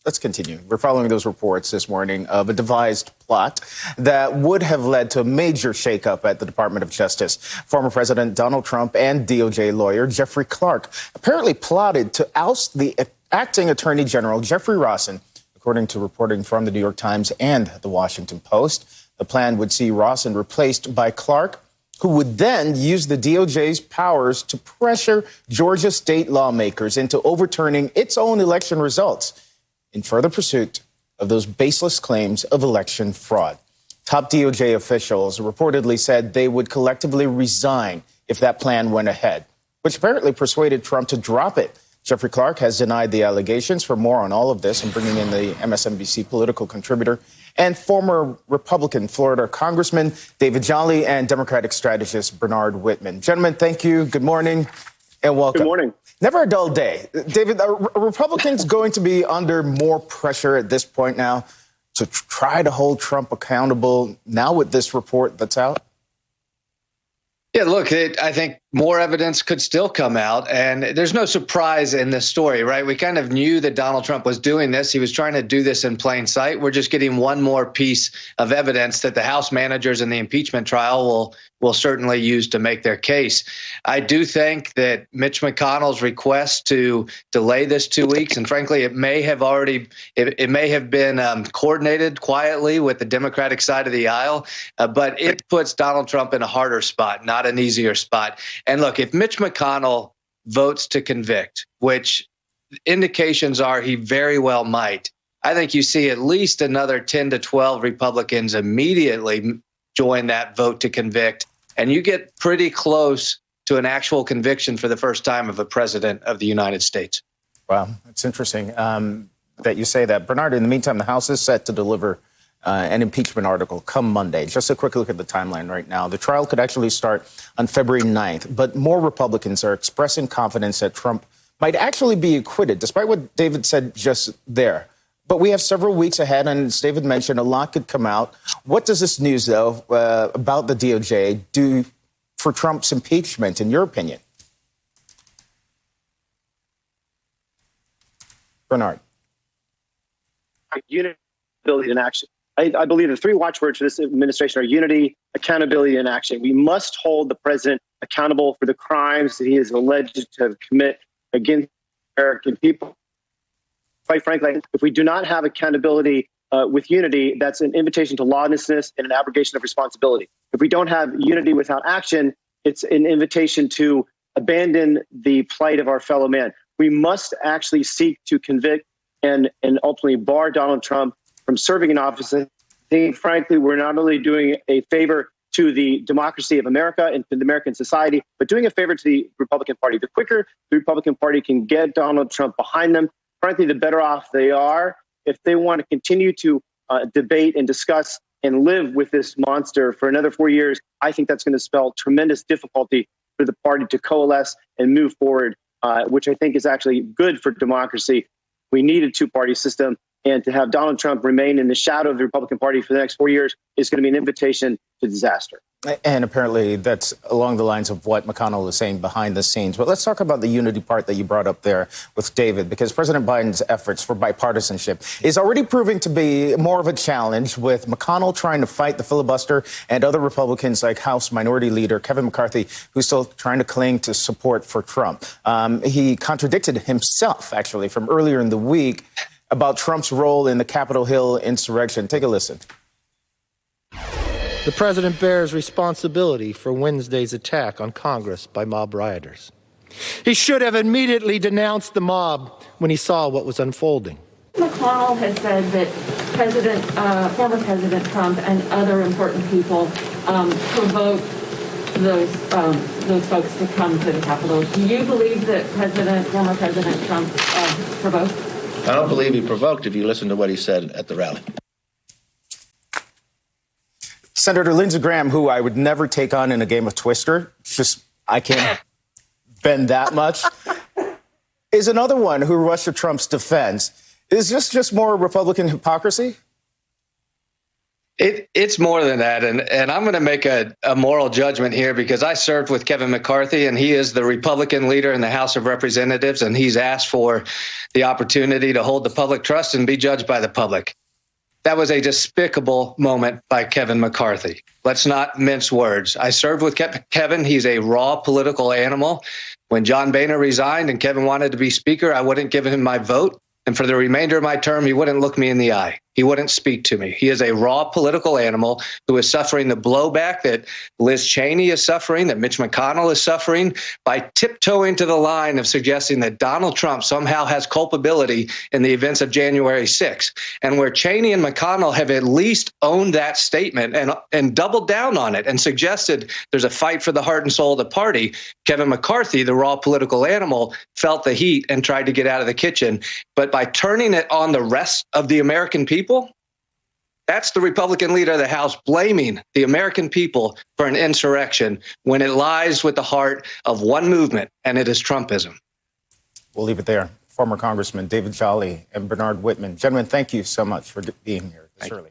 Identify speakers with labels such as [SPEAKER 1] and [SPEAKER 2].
[SPEAKER 1] Let's continue. We're following those reports this morning of a devised plot that would have led to a major shakeup at the Department of Justice. Former President Donald Trump and DOJ lawyer Jeffrey Clark apparently plotted to oust the acting Attorney General Jeffrey Rossen, according to reporting from the New York Times and the Washington Post. The plan would see Rossen replaced by Clark, who would then use the DOJ's powers to pressure Georgia state lawmakers into overturning its own election results in further pursuit of those baseless claims of election fraud. Top DOJ officials reportedly said they would collectively resign if that plan went ahead, which apparently persuaded Trump to drop it. Jeffrey Clark has denied the allegations. For more on all of this, I'm bringing in the MSNBC political contributor and former Republican Florida Congressman David Jolly and Democratic strategist Bernard Whitman. Gentlemen, thank you. Good morning and welcome.
[SPEAKER 2] Good morning.
[SPEAKER 1] Never a dull day. David, are Republicans going to be under more pressure at this point now to try to hold Trump accountable now with this report that's out?
[SPEAKER 3] Yeah, look, I think more evidence could still come out, and there's no surprise in this story, right? We kind of knew that Donald Trump was doing this. He was trying to do this in plain sight. We're just getting one more piece of evidence that the House managers in the impeachment trial will certainly use to make their case. I do think that Mitch McConnell's request to delay this 2 weeks, and frankly, it may have been coordinated quietly with the Democratic side of the aisle, but it puts Donald Trump in a harder spot, not an easier spot. And look, if Mitch McConnell votes to convict, which indications are he very well might, I think you see at least another 10 to 12 Republicans immediately join that vote to convict. And you get pretty close to an actual conviction for the first time of a president of the United States.
[SPEAKER 1] Wow, it's interesting that you say that. Bernard, in the meantime, the House is set to deliver an impeachment article come Monday. Just a quick look at the timeline right now. The trial could actually start on February 9th, but more Republicans are expressing confidence that Trump might actually be acquitted, despite what David said just there. But we have several weeks ahead, and as David mentioned, a lot could come out. What does this news, though, about the DOJ do for Trump's impeachment, in your opinion? Bernard.
[SPEAKER 2] Unity, ability, and action. I believe the three watchwords for this administration are unity, accountability, and action. We must hold the president accountable for the crimes that he is alleged to commit against American people. Quite frankly, if we do not have accountability with unity, that's an invitation to lawlessness and an abrogation of responsibility. If we don't have unity without action, it's an invitation to abandon the plight of our fellow man. We must actually seek to convict and ultimately bar Donald Trump from serving in office. I think, frankly, we're not only doing a favor to the democracy of America and to the American society, but doing a favor to the Republican Party. The quicker the Republican Party can get Donald Trump behind them, frankly, the better off they are. If they want to continue to debate and discuss and live with this monster for another 4 years, I think that's going to spell tremendous difficulty for the party to coalesce and move forward, which I think is actually good for democracy. We need a two-party system, and to have Donald Trump remain in the shadow of the Republican Party for the next 4 years is going to be an invitation to disaster.
[SPEAKER 1] And apparently that's along the lines of what McConnell is saying behind the scenes. But let's talk about the unity part that you brought up there with David, because President Biden's efforts for bipartisanship is already proving to be more of a challenge, with McConnell trying to fight the filibuster and other Republicans like House Minority Leader Kevin McCarthy, who's still trying to cling to support for Trump. He contradicted himself, actually, from earlier in the week about Trump's role in the Capitol Hill insurrection. Take a listen.
[SPEAKER 4] The president bears responsibility for Wednesday's attack on Congress by mob rioters. He should have immediately denounced the mob when he saw what was unfolding.
[SPEAKER 5] McConnell has said that former President Trump and other important people provoked those folks to come to the Capitol. Do you believe that former President Trump provoked?
[SPEAKER 6] I don't believe he provoked if you listen to what he said at the rally.
[SPEAKER 1] Senator Lindsey Graham, who I would never take on in a game of Twister, I can't bend that much, is another one who rushed to Trump's defense. Is this just more Republican hypocrisy?
[SPEAKER 3] It's more than that. And I'm going to make a moral judgment here because I served with Kevin McCarthy, and he is the Republican leader in the House of Representatives, and he's asked for the opportunity to hold the public trust and be judged by the public. That was a despicable moment by Kevin McCarthy. Let's not mince words. I served with Kevin. He's a raw political animal. When John Boehner resigned and Kevin wanted to be speaker, I wouldn't give him my vote. And for the remainder of my term, he wouldn't look me in the eye. He wouldn't speak to me. He is a raw political animal who is suffering the blowback that Liz Cheney is suffering, that Mitch McConnell is suffering, by tiptoeing to the line of suggesting that Donald Trump somehow has culpability in the events of January 6th. And where Cheney and McConnell have at least owned that statement and doubled down on it and suggested there's a fight for the heart and soul of the party, Kevin McCarthy, the raw political animal, felt the heat and tried to get out of the kitchen. But by turning it on the rest of the American people, that's the Republican leader of the House blaming the American people for an insurrection when it lies with the heart of one movement, and it is Trumpism.
[SPEAKER 1] We'll leave it there. Former Congressman David Jolly and Bernard Whitman. Gentlemen, thank you so much for being here this early.